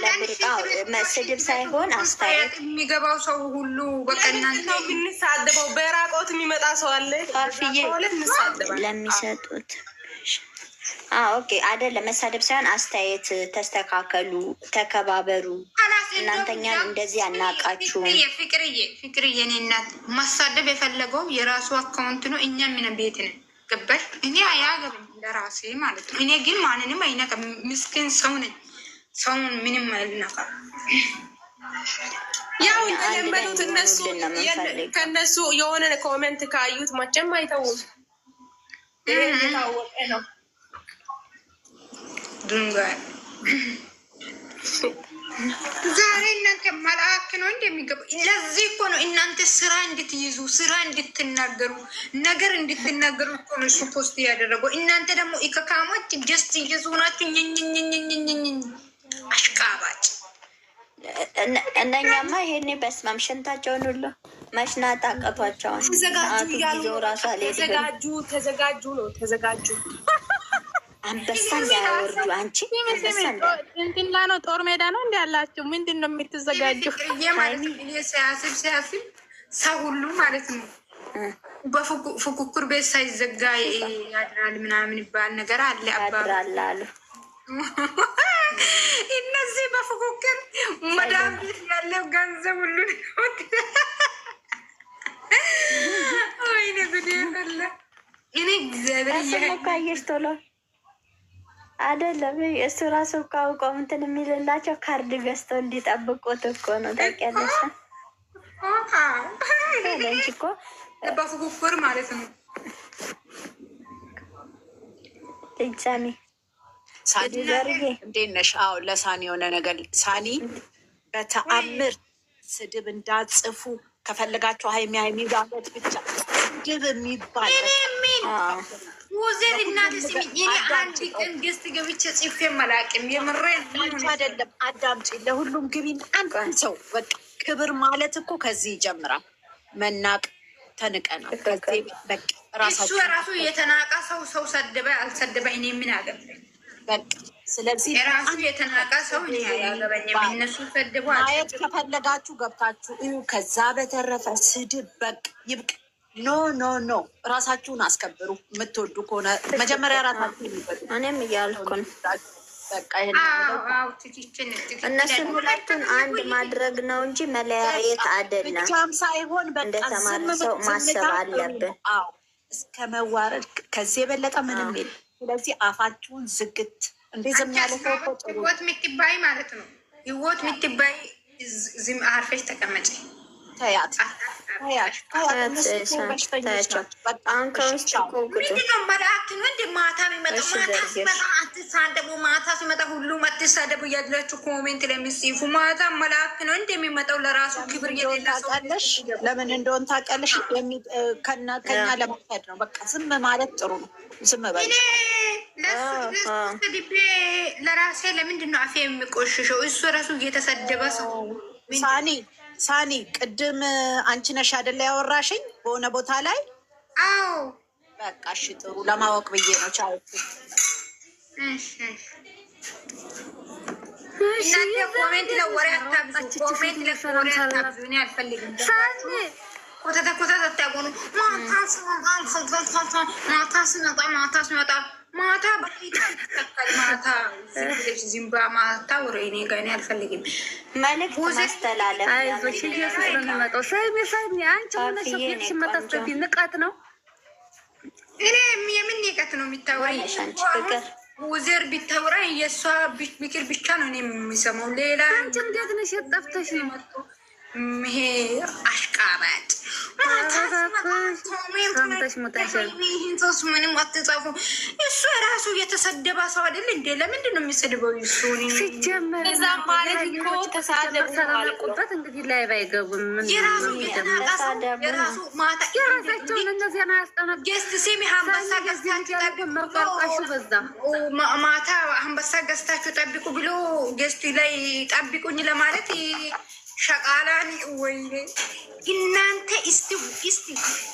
ለብሩቃ መስድብ ሳይሆን አስተያየት የሚገባው ሰው ሁሉ በቃ እናንተ የሚሳደበው በራቆት የሚመጣ ሰው አለ ለሚሰጡት ኦኬ አይደለም መሳደብ ሳይሆን አስተያየት ተስተካከሉ፣ ተከባበሩ። እናንተኛን እንደዚህ አናቃችሁም። ፍቅርዬ እኔ እናት ማሳደብ የፈለገው የራሱ አካውንት ነው። እኛ ምን ቤት ነን ገባሽ? እኔ አያገባኝ ለራሴ ማለት ነው። እኔ ግን ማንንም አይነካም። ምስኪን ሰው ነኝ። ሰውን ምንም አይነካም። ያው እንደለመዱት እነሱ ከነሱ የሆነ ኮሜንት ካዩት መቼም አይተውም። ይሄ የታወቀ ነው። ድንጋይ ዛሬ እናንተ መልአክ ነው እንደሚገባ። ለዚህ እኮ ነው እናንተ ስራ እንድትይዙ ስራ እንድትናገሩ ነገር እንድትናገሩ እኮ ነው እሱ ፖስት ያደረገው። እናንተ ደግሞ ኢከካሞች ጀስት እየዙ ናችሁ። ኝኝኝኝኝኝኝ አሽቃባጭ እነኛማ ይሄኔ በስማም ሽንታቸውን ሁሉ መሽናት አቀቷቸዋል። ተዘጋጁ ነው ተዘጋጁ። አንበሳ እንዳያወርዱ አንቺ እንትና ነው ጦር ሜዳ ነው እንዲ ያላችሁ ምንድን ነው የምትዘጋጁ? ሲያስብ ሰው ሁሉ ማለት ነው በፉክክር ቤት ሳይዘጋ ያድራል ምናምን ይባል ነገር አለ ያድራል አሉ። እነዚህ በፉክክር መዳም ቤት ያለው ገንዘብ ሁሉ ወይኔ ጉዴ ፈላ። እኔ እግዚአብሔር ቶሎ አይደለም እሱ ራሱ እኮ አውቀው እንትን የሚልላቸው ካርድ ገዝተው እንዲጠብቁት እኮ ነው። ታውቂያለሽ እንጂ እኮ በፉክክር ማለት ነው። ልጅሳኔ ሳኒ እንዴት ነሽ? አዎ ለሳኒ የሆነ ነገር ሳኒ በተአምር ስድብ እንዳጽፉ ከፈለጋችሁ ሀይሚ ጋበት ብቻ ስድብ የሚባል ሙዘር እናት ስሚ እኔ አንድ ቀን ገስት ገብቼ ጽፌ መላቅም የምሬን አይደለም። አዳምጪ፣ ለሁሉም ግቢን አንድ ሰው በቃ ክብር ማለት እኮ ከዚህ ይጀምራል። መናቅ ተንቀናል። ከዚህ በቃ ራሳችሁ ራሱ የተናቃ ሰው ሰደበ አልሰደበ እኔ ምን አገባኝ በቃ። ስለዚህ ራሱ የተናቃ ሰው እኔ አያገባኝም። እነሱ ሰደቡ ማየት ከፈለጋችሁ ገብታችሁ እዩ። ከዛ በተረፈ ስድብ በቃ ይብቅ። ኖ ኖ ኖ፣ ራሳችሁን አስከብሩ። የምትወዱ ከሆነ መጀመሪያ ራሳችሁን ይበዱ። እኔም እያልኩን በቃ እነሱን ሁለቱን አንድ ማድረግ ነው እንጂ መለያየት አይደለም። ብቻም ሳይሆን በቃ እንደተማረ ሰው ማሰብ አለብን። አዎ እስከ መዋረድ ከዚህ የበለጠ ምንም የለም። ስለዚህ አፋችሁን ዝግት እንደ ዝም ያለ ሰው ህይወት የምትባይ ማለት ነው። ህይወት የምትባይ ዝም አርፈሽ ተቀመጪ። ተያት ማታ ሲመጣ ሁሉም አትሳደቡ እያላችሁ ኮሜንት ለሚጽፉ ማታ መላክ ነው እንደሚመጣው ለራሱ ክብር ታውቃለሽ። ለምን እንደሆን ታውቃለሽ። ከኛ ለመውሰድ ነው። በቃ ዝም ማለት ጥሩ ነው። ዝም በል ለራሴ ለምንድን ነው አፌ የሚቆሽሸው? እሱ ራሱ እየተሰደበ ሰው ሳኒ ቅድም አንቺ ነሽ አይደለ ያወራሽኝ በሆነ ቦታ ላይ? አዎ በቃ እሺ ጥሩ ለማወቅ ብዬ ነው። ቻው እናንተ ኮሜንት ለወሬ አታብዙ። ኮሜንት ለወሬ አታብዙ። እኔ አልፈልግም። ኮተታ አታቆኑ። ማታ ስመጣ ማታ በፊት ማታ ዝምባ ማታ ወሬ እኔ ጋር እኔ አልፈልግም። መልዕክት ማስተላለፍ ንቀት ነው። እኔ የምን ንቀት ነው የሚታወራኝ? ውዘር ቢታወራ የእሷ ምክር ብቻ ነው እኔ የሚሰማው። ሌላ አንቺ እንዴት ነሽ? የጠፍተሽ መጡ ይሄ አሽቃባጭ ምንም አትጻፉ። እሱ የራሱ የተሰደባ ሰው አይደል እንዴ? ለምንድን ነው የሚሰድበው? እሱ ሲጀመር እዛም ማለት እኮ ተሳደቡበት። እንግዲህ ላይ ባይገቡም የራሱ ማታ የራሳቸውን እነዚያን አያስጠነቅ ጌስት ሲሚ አንበሳ ገዝታችሁ መርቃሹ በዛ ማታ አንበሳ ገዝታችሁ ጠብቁ ብሎ ጌስቱ ላይ ጠብቁኝ ለማለት ሸቃላኒ ወይኔ እናንተ እስቲ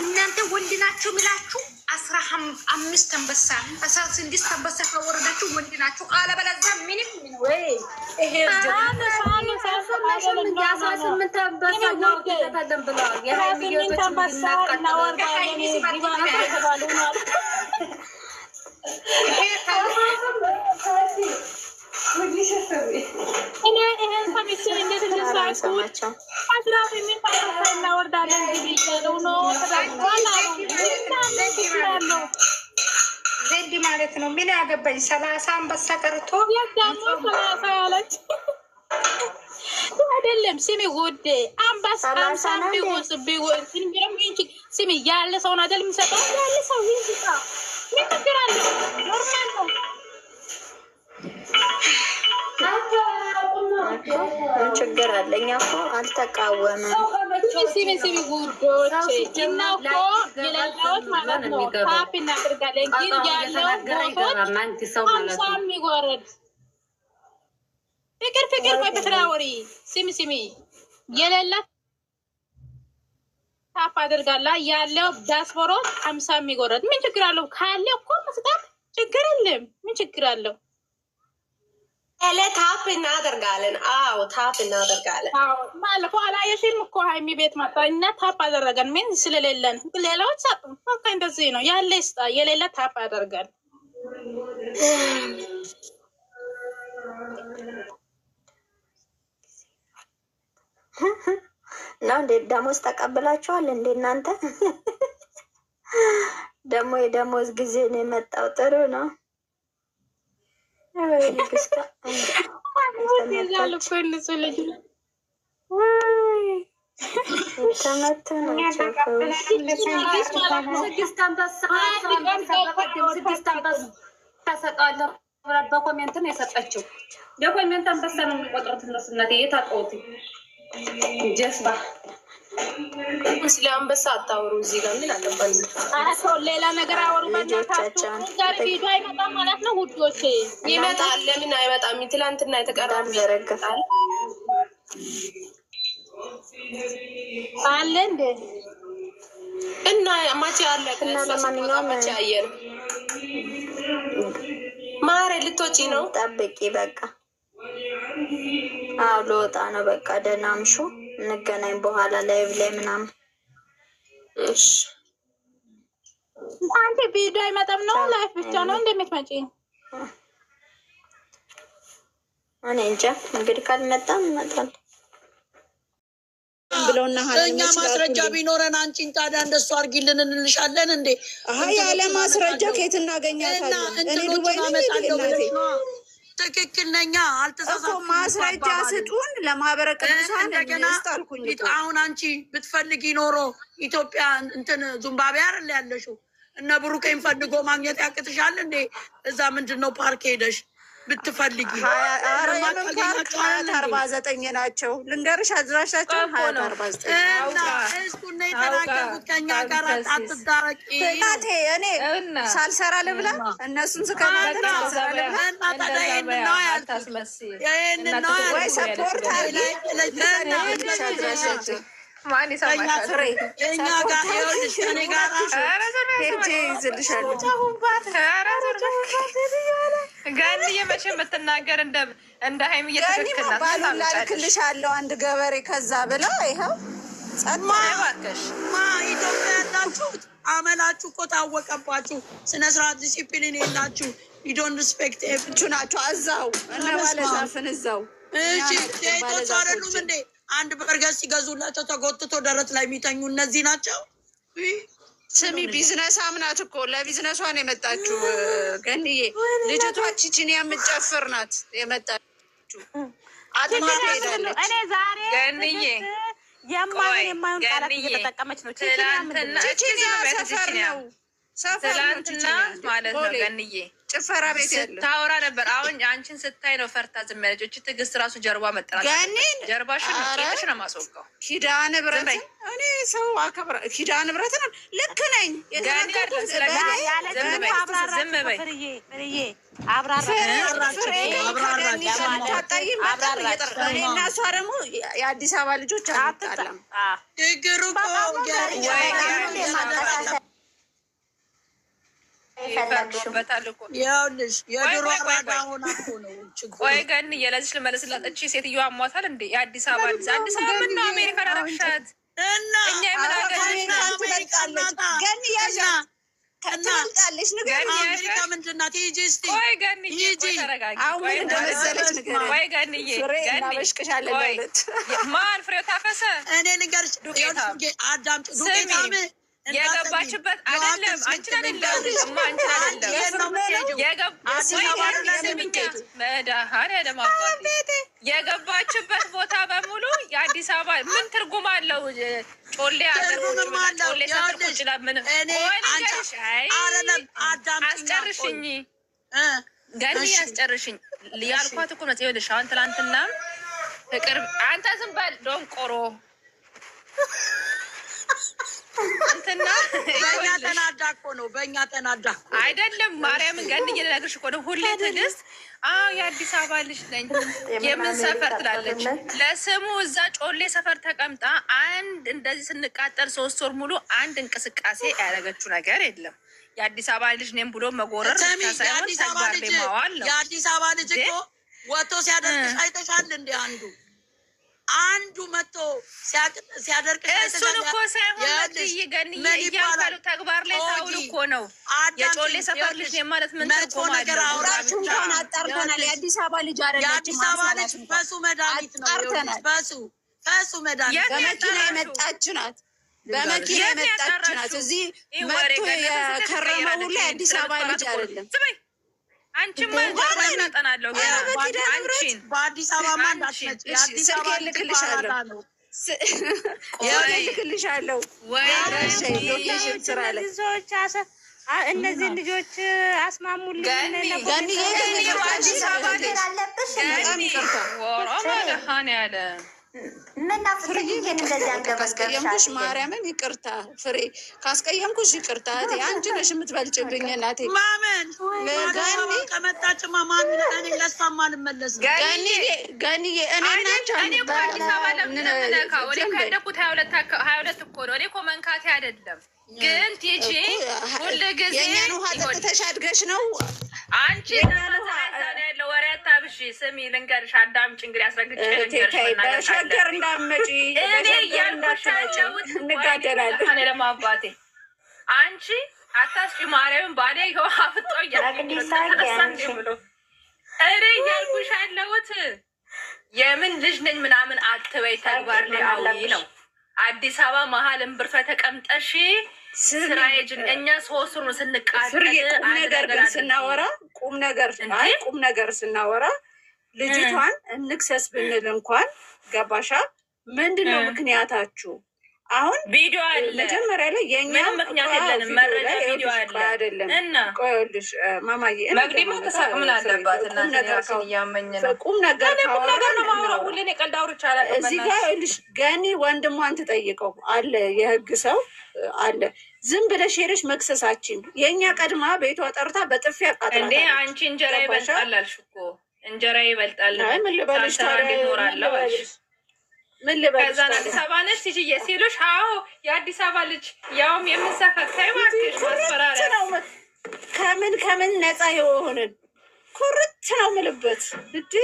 እናንተ ወንድ ናችሁ ምላችሁ 15 አንበሳ 16 አንበሳ ካወረዳችሁ ወንድ ናችሁ። አለበለዚያ ምንም ወይ ይሄ ዜድ ማለት ነው። ምን ያገባኝ 30 አንበሳ ቀርቶ አይደለም። ስሚ ውዴ አንበሳ ስሚ ያለ ሰውን አይደል የሚሰጠው? ያለ ሰው ይስጣ። ምን ችግር አለ? ኖርማል ነው። ምን ችግር አለ? እኛ እኮ አልተቃወምም። ስሚ ውዶች እና እኮ የሌላዎች ማለት ነው ታፕ እናደርጋለን። ግን ያለው ቦቶች 50 የሚወረድ ፍቅር ቆይ በትራወሪ ስሚ የሌላት ታፕ አድርጋላ ያለው ዳስፖሮች 50 የሚወረድ ምን ችግር አለው? ካለ እኮ መስጠት ችግር የለም። ምን ችግር አለው? ታፕ እናደርጋለን። አዎ ታፕ እናደርጋለን። ማለፎ አላየሽም እኮ ሀይሚ ቤት መጣ እና ታፕ አደረገን። ምን ስለሌለን ሌላዎች ሰጡ። በቃ እንደዚህ ነው ያለ ይስጣ፣ የሌለ ታፕ ያደርጋል። ነው እንዴ? ደሞዝ ተቀብላችኋል እንዴ እናንተ? ደግሞ የደሞዝ ጊዜ ነው የመጣው። ጥሩ ነው። በኮሜንትን የሰጠችው የኮሜንት አንበሳ ነው የሚቆጥሩት እነሱነት የታውቁት ጀስባ ስለ አንበሳ አታወሩ። እዚህ ጋር ምን አገባኝ? ሌላ ነገር አወሩ። በእናታችሁ ዛሬ ቪዲዮ አይመጣም ማለት ነው ውዶች? ይመጣል። ለምን አይመጣም? ትላንትና የተቀረበ ዘረጋል አለ እንዴ? እና ማቼ አለ እና ለማንኛውም ማቼ አየን። ማሬ ልትወጪ ነው? ጠብቂ በቃ። አዎ ልወጣ ነው በቃ። ደህና አምሹ። እንገናኝ በኋላ ላይቭ ላይ ምናምን። እሺ አንተ ቪዲዮ አይመጣም ነው ላይፍ ብቻ ነው እንደምትመጪ? እኔ እንጃ እንግዲህ ካልመጣም ይመጣል ብለውና እኛ ማስረጃ ቢኖረን አንቺን ታዲያ እንደሱ አድርጊልን እንልሻለን እንዴ? ያለ ማስረጃ ከየት እናገኛታለን? እኔ ዱባይ ነው። ትክክል ነኛ። አልተሳሳትኩም። ማስረጃ ስጡን ለማህበረ ቅዱሳን እንደገና አሁን አንቺ ብትፈልጊ ኖሮ ኢትዮጵያ እንትን ዚምባብዌ አይደል ያለሽው? እነ ብሩኬን ፈልጎ ማግኘት ያቅትሻል እንዴ? እዛ ምንድን ነው ፓርክ ሄደሽ ብትፈልጊ 49 ናቸው። ልንገርሽ አድራሻቸው 49 እና እሱን ነው የተናገርኩት። ከኛ ጋር አትዳረቂ እናቴ። እኔ ሳልሰራ ልብላ እነሱን ስከታተል ሳልሰራ ልብላ እና ታዲያ ይሄንን ነው ያልታስመስይ። ይሄንን ነው ወይ ሰፖርት አለ አድራሻቸው ማን ይሰማሻል? እኛ ጋር ይኸውልሽ እኔ ጋር ሄጄ ይዝልሻለሁ። ጋንዬ መቼ የምትናገር እንደ ሀይሚ እየተከከለ ባሉን ላልክልሻለሁ አንድ ገበሬ ከዛ ብላ ይኸው ጸማ እባክሽ። ኢትዮጵያ ያላችሁት አመላችሁ እኮ ታወቀባችሁ። ስነ ስርዓት ዲሲፕሊን የላችሁ። ዩዶንት ሪስፔክት እቹ ናቸው እዛው እነ ባለዛፍን እዛው። እሺ ሴቶች አይደሉም እንዴ? አንድ በርገስ ሲገዙላቸው ተጎትቶ ደረት ላይ የሚተኙ እነዚህ ናቸው። ስሚ ቢዝነስ አምናት እኮ ለቢዝነሷን የመጣችው ገንዬ። ልጅቷ ቺቺን የምትጨፍር ናት የመጣችው። አጥማት ሄዳለች። እኔ ዛሬ ገንዬ የማይሆን ቃላት እየተጠቀመች ነው። ቺቺን ሰፈር ነው ትላንትና ማለት ነው ገንዬ ጭፈራ ቤት ያለ ታወራ ነበር። አሁን አንቺን ስታይ ነው ፈርታ ዝም ያለች። እቺ ትዕግስት ራሱ ጀርባ መጠራት ገኒን ጀርባሽን ነው ማስወጋው። ኪዳነ ምህረት እኔ ሰው አከብራ ኪዳነ ምህረት ነው። ልክ ነኝ። የተናገርኩት ዝም በይ እኔና እሷ ደግሞ የአዲስ አበባ ልጆች አልጣላም። ችግሩ ይፈርዶበታል እኮ ይኸውልሽ የድሮ አራዳ ሆና እኮ ነው ችግሩ። ቆይ ገን የለዝሽ ልመለስላት። እቺ ሴትዮ አሟታል እንዴ? የአዲስ አበባ ልጅ አዲስ አበባ ምን ነው አሜሪካን አረግሻት እና እኛ ምን አገኘሽ? ገኒ ያዣ ትመልጣለች ንገሪኝ። አሜሪካ ምንድን ናት? ሂጂ እስኪ ቆይ ገንዬ ቆይ ተረጋጊ። ቆይ እንደመሰለች ንገሪኝ። ቆይ ገንዬ እናበሽቅሻለን ለሁለት ማን ፍሬው ታፈሰ እኔ ልንገርሽ አዳምጪ ዱቄታም የገባችበት አይደለም አንቺን አይደለም እማ አንቺን አይደለም የገባችበት ቦታ በሙሉ የአዲስ አበባ ምን ትርጉም አለው? ጮሌ ጮሌ ሰጥቁጭላ ምንም አስጨርሽኝ ገኒ አስጨርሽኝ ያልኳት እኮ ነው። ይኸውልሽ አሁን ትናንትና ፍቅር አንተ ዝም በል ዶንቆሮ እንትና በእኛ ተናዳ እኮ ነው። በእኛ ተናዳ አይደለም ማርያምን ገን እየነገርሽ እኮ ነው። ሁሌ ትዕግስት የአዲስ አበባ ልጅ ነኝ የምን ሰፈር ትላለች። ለስሙ እዛ ጮሌ ሰፈር ተቀምጣ አንድ እንደዚህ ስንቃጠል 3 ወር ሙሉ አንድ እንቅስቃሴ ያደረገችው ነገር የለም። የአዲስ አበባ ልጅ ነኝ ብሎ መጎረር ሳይሆን ተግባር ላይ ማዋል ነው። የአዲስ አበባ ልጅ እኮ ወጥቶ ሲያደርግሽ አይተሻል እንዴ? አንዱ መጥቶ ሲያደርግሽ እሱን እኮ ሳይሆን ገንዬ እያሉ ተግባር ላይ ታውል እኮ ነው። የጮሌ ሰፈር ልጅ ነኝ ማለት ምን ትርጉም አለው? አውራችሁ እንኳን አጣርተናል። የአዲስ አበባ ልጅ አይደለችም። የአዲስ አበባ ልጅ በሱ መድኃኒት ነው። በሱ መድኃኒት በመኪና የመጣች ናት። በመኪና የመጣች ናት። እዚህ መጥቶ የከረመ ሁሉ የአዲስ አበባ ልጅ አይደለም። አንቺማ እናጠናለሁ አንቺን በአዲስ አበባ ማንዳት ስልክ ልክልሻለሁ ልክልሻለሁ እነዚህ ልጆች አስማሙልኝ። አዲስ አበባ ልጅ በጣም ይቅርታ ያለ ካስቀየምኩሽ ማርያምን ይቅርታ፣ ፍሬ ካስቀየምኩሽ ይቅርታ። አንቺ ነሽ የምትበልጭብኝ እናቴ። ማመን ከመጣችማ ማሚ እኔ ለእሷም አልመለስም። ገኒዬ እኔ እኮ አዲስ አበባ ለምን ነካው? እኔ ከሄደኩት 22 እኮ ነው። እኔ እኮ መንካቴ አይደለም ግን ቲጂ ሁሉ ጊዜ የእኛን ውሃ ጠጥተሽ አድገሽ ነው አንቺ ያለው ወሬ አታብሺ። ስሚ ልንገርሽ፣ አዳምጪ እንግዲህ አስረግጬ ልንገርሽ። ሸገር እንዳትመጪ እኔ እያልኩሽ ያለሁት እንጋደላለን። እኔ ደግሞ አባቴ አንቺ አታስጪ ማርያምን ባሌ ይኸው አፍጦ እያለኝ ብሎ እኔ እያልኩሽ ያለሁት የምን ልጅ ነኝ ምናምን አትበይ፣ ተግባር ላይ አውይ ነው። አዲስ አበባ መሀል እምብርቷ ተቀምጠሽ ስራ የጅን እኛ 3 ወር ነው ስንቃጠል። ቁም ነገር ግን ስናወራ ቁም ነገር ስናወራ ልጅቷን እንክሰስ ብንል እንኳን ገባሻ? ምንድነው ምክንያታችሁ? አሁን ቪዲዮ አለ መጀመሪያ ላይ የኛ ምክንያት የለንም። መረጃ ቪዲዮ አለ አይደለም እና ቆይልሽ ማማዬ መግዲማ ተሳቅምን አለባት እና ራስን እያመኘ ነው። ቁም ነገር ነው ማውራው። ሁሌ ነው ቀልድ አውርቼ አላውቅም። እዚህ ጋር ይኸውልሽ ገኒ ወንድሟን ትጠይቀው አለ የህግ ሰው አለ። ዝም ብለሽ ሄደሽ መክሰሳችን የኛ ቀድማ ቤቷ ጠርታ በጥፊ አቃጥራ እንዴ አንቺ እንጀራ ይበልጣል አልሽ እኮ እንጀራ ይበልጣል። ምን ልበልሽ ታዲያ ይኖራል አልሽ። ምን ልበልሽ ከዛ አዲስ አበባ ነች ሲጂዬ ሲሉሽ አዎ የአዲስ አበባ ልጅ ያውም የምንሰፈር ታይዋክሽ ማስፈራሪያ ከምን ነፃ የሆንን ኩርት ነው የምልበት እንዴ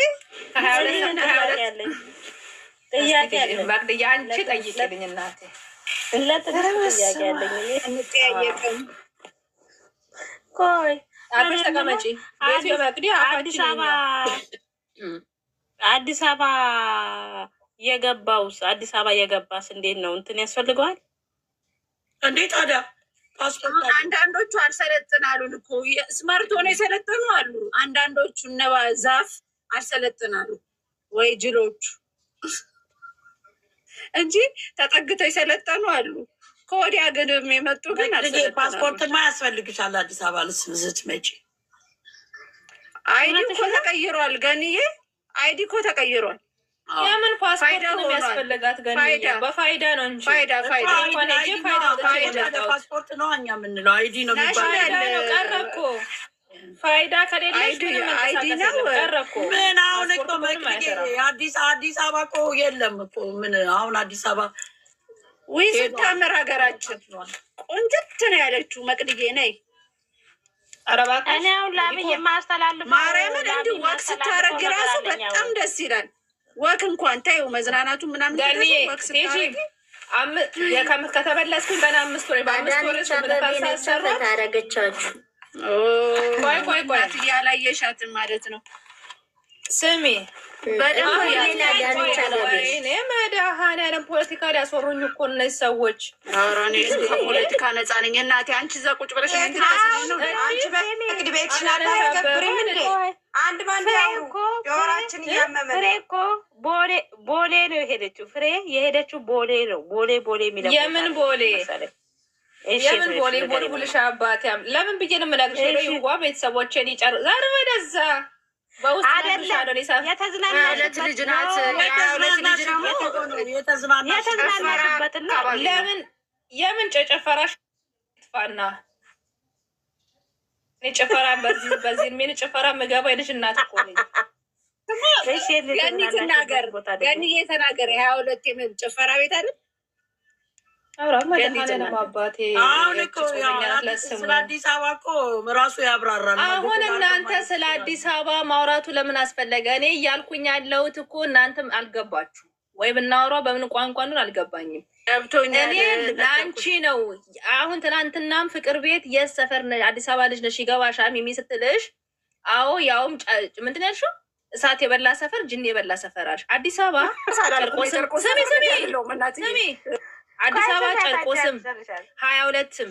ጥያቄ አለኝ። ማግደያ አንቺ ጠይቂልኝ እናቴ ጥያቄ አለኝ። እንጠያየቅም ቆይ አብረሽ ተቀመጪ። ቤት መግዲ አዲስ አበባ የገባውስ አዲስ አበባ የገባስ እንዴት ነው እንትን ያስፈልገዋል እንዴ ታዲያ? አንዳንዶቹ አልሰለጥናሉን እኮ ስማርት ሆነ የሰለጠኑ አሉ። አንዳንዶቹ ነባ ዛፍ አልሰለጥናሉ ወይ ጅሎቹ እንጂ ተጠግተው የሰለጠኑ አሉ። ከወዲያ ግን የመጡ ግን ፓስፖርትማ ያስፈልግሻል አዲስ አበባ ስትመጪ አይዲ እኮ ተቀይሯል ገንዬ፣ አይዲ እኮ ተቀይሯል። የምን ፓስፖርት ነው የሚያስፈልጋት? ገንዬ በፋይዳ ነው እንጂ ፓስፖርት ነው እኛ የምንለው አይዲ ነው የሚባለው። ቀረ እኮ ፋይዳ ከሌለሽ አይዲ ነው ቀረ እኮ። ምን አሁን እኮ አዲስ አበባ እኮ የለም እኮ ምን አሁን አዲስ አበባ ወይ ስታምር ሀገራችን ቆንጆት ነው ያለችው መቅድዬ ነይ። እኔ አሁን ላብዬ የማስተላልፈው ማርያምን እንዲህ ወክ ስታረግ ራሱ በጣም ደስ ይላል። ወክ እንኳን ታዩ መዝናናቱ ምናምን ወክ ስታረግ ከተበለስኩኝ ገና 5 ወር በ5 ወር ታረገቻችሁ። ቆይ ያላየሻትን ማለት ነው። ስሚ መድኃኒዓለም ፖለቲካ ሊያስወሩኝ እኮ እነዚህ ሰዎች። ኧረ እኔ ከፖለቲካ ነፃ ነኝ እናቴ። አንቺ እዛ ቁጭ ብለሽ አንድ ባንድ እኮ የወራችን እያመመን ፍሬ እኮ ቦሌ ነው የሄደችው። ፍሬ የሄደችው ቦሌ ነው። ቦሌ የሚለው የምን ቦሌ የምን ቦሌ ቦልቡልሻ አባቴ ለምን ብዬ ነው የምነግርሽ? ይዋ ቤተሰቦቼን ይጨር ዛሬ ወደዛ የተዝናናችበት ለምን የምን ጨጨፈራሽ ጥፋና ጭፈራ በዚህ ምን ጭፈራ መገባ የልጅ እናት እኮ ነኝ። ገኒ ተናገር፣ ገኒዬ ተናገር። 22 የምን ጭፈራ ቤት አይደል? አባቴ አሁን እኮ ስለ አዲስ አበባ እኮ ራሱ ያብራራል። አሁን እናንተ ስለ አዲስ አበባ ማውራቱ ለምን አስፈለገ? እኔ እያልኩኝ ያለሁት እኮ እናንተም አልገባችሁ ወይ ብናወራው በምን ቋንቋ ነው አልገባኝም። እኔ ለአንቺ ነው። አሁን ትናንትናም ፍቅር ቤት የት ሰፈር አዲስ አበባ ልጅ ነሽ ይገባሻል ሚሚ ስትልሽ፣ አዎ ያውም ምንድን ያልሽው እሳት የበላ ሰፈር ጅን የበላ ሰፈራሽ አዲስ አበባ ስሚ አዲስ አበባ ጨርቆስም 22ም